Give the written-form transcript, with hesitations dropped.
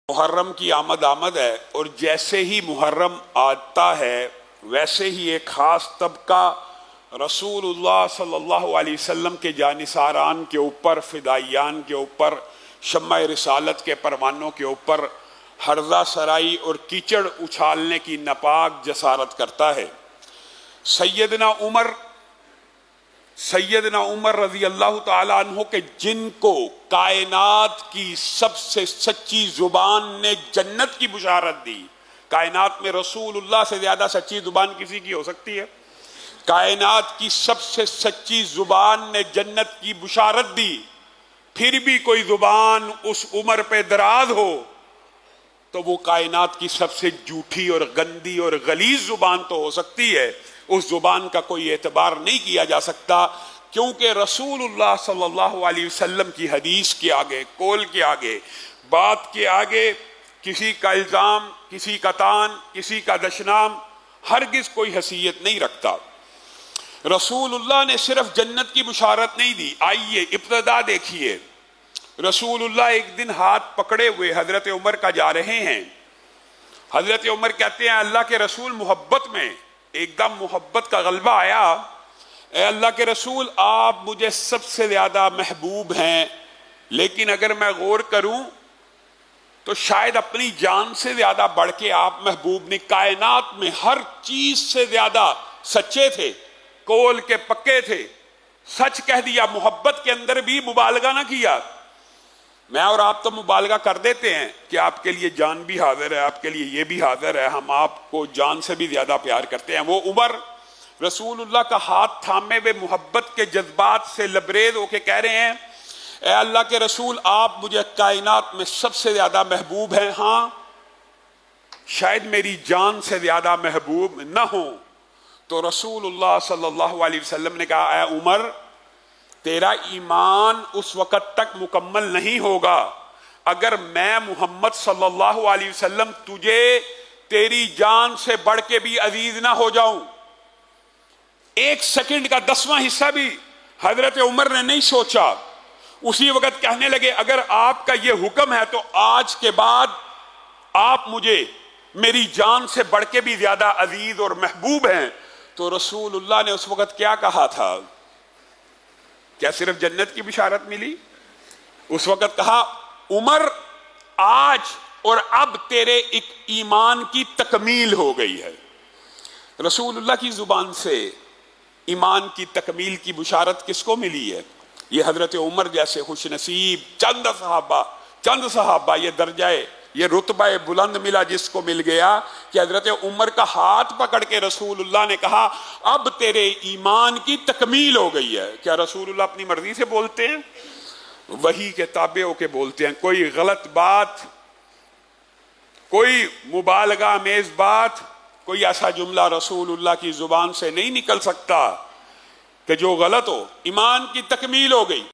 محرم کی آمد ہے، اور جیسے ہی محرم آتا ہے ویسے ہی ایک خاص طبقہ رسول اللہ صلی اللہ علیہ وسلم کے جانثاران کے اوپر، فدائیان کے اوپر، شمع رسالت کے پروانوں کے اوپر ہرزہ سرائی اور کیچڑ اچھالنے کی ناپاک جسارت کرتا ہے۔ سیدنا عمر رضی اللہ تعالیٰ عنہ کے جن کو کائنات کی سب سے سچی زبان نے جنت کی بشارت دی۔ کائنات میں رسول اللہ سے زیادہ سچی زبان کسی کی ہو سکتی ہے؟ کائنات کی سب سے سچی زبان نے جنت کی بشارت دی، پھر بھی کوئی زبان اس عمر پہ دراز ہو تو وہ کائنات کی سب سے جھوٹی اور گندی اور غلیظ زبان تو ہو سکتی ہے، اس زبان کا کوئی اعتبار نہیں کیا جا سکتا، کیونکہ رسول اللہ صلی اللہ علیہ وسلم کی حدیث کے آگے، قول کے آگے، بات کے آگے کسی کا الزام، کسی کا تان، کسی کا دشنام ہرگز کوئی حیثیت نہیں رکھتا۔ رسول اللہ نے صرف جنت کی بشارت نہیں دی، آئیے ابتدا دیکھیے۔ رسول اللہ ایک دن ہاتھ پکڑے ہوئے حضرت عمر کا جا رہے ہیں۔ حضرت عمر کہتے ہیں اللہ کے رسول، محبت میں ایک دم محبت کا غلبہ آیا، اے اللہ کے رسول آپ مجھے سب سے زیادہ محبوب ہیں، لیکن اگر میں غور کروں تو شاید اپنی جان سے زیادہ بڑھ کے آپ محبوب نہیں، کائنات میں ہر چیز سے زیادہ سچے تھے، قول کے پکے تھے، سچ کہہ دیا، محبت کے اندر بھی مبالغہ نہ کیا۔ میں اور آپ تو مبالغہ کر دیتے ہیں کہ آپ کے لیے جان بھی حاضر ہے، آپ کے لیے یہ بھی حاضر ہے، ہم آپ کو جان سے بھی زیادہ پیار کرتے ہیں۔ وہ عمر رسول اللہ کا ہاتھ تھامے ہوئے محبت کے جذبات سے لبریز ہو کے کہہ رہے ہیں اے اللہ کے رسول آپ مجھے کائنات میں سب سے زیادہ محبوب ہیں، ہاں شاید میری جان سے زیادہ محبوب نہ ہوں۔ تو رسول اللہ صلی اللہ علیہ وسلم نے کہا اے عمر تیرا ایمان اس وقت تک مکمل نہیں ہوگا اگر میں محمد صلی اللہ علیہ وسلم تجھے تیری جان سے بڑھ کے بھی عزیز نہ ہو جاؤں۔ ایک سیکنڈ کا 10واں حصہ بھی حضرت عمر نے نہیں سوچا، اسی وقت کہنے لگے اگر آپ کا یہ حکم ہے تو آج کے بعد آپ مجھے میری جان سے بڑھ کے بھی زیادہ عزیز اور محبوب ہیں۔ تو رسول اللہ نے اس وقت کیا کہا تھا؟ کیا صرف جنت کی بشارت ملی؟ اس وقت کہا عمر آج اور اب تیرے ایک ایمان کی تکمیل ہو گئی ہے۔ رسول اللہ کی زبان سے ایمان کی تکمیل کی بشارت کس کو ملی ہے؟ یہ حضرت عمر جیسے خوش نصیب چند صحابہ یہ درجہ یہ رتبہ بلند ملا جس کو مل گیا کہ حضرت عمر کا ہاتھ پکڑ کے رسول اللہ نے کہا اب تیرے ایمان کی تکمیل ہو گئی ہے۔ کیا رسول اللہ اپنی مرضی سے بولتے ہیں؟ وحی کے تابع ہو کے بولتے ہیں۔ کوئی غلط بات، کوئی مبالغہ آمیز بات، کوئی ایسا جملہ رسول اللہ کی زبان سے نہیں نکل سکتا کہ جو غلط ہو۔ ایمان کی تکمیل ہو گئی۔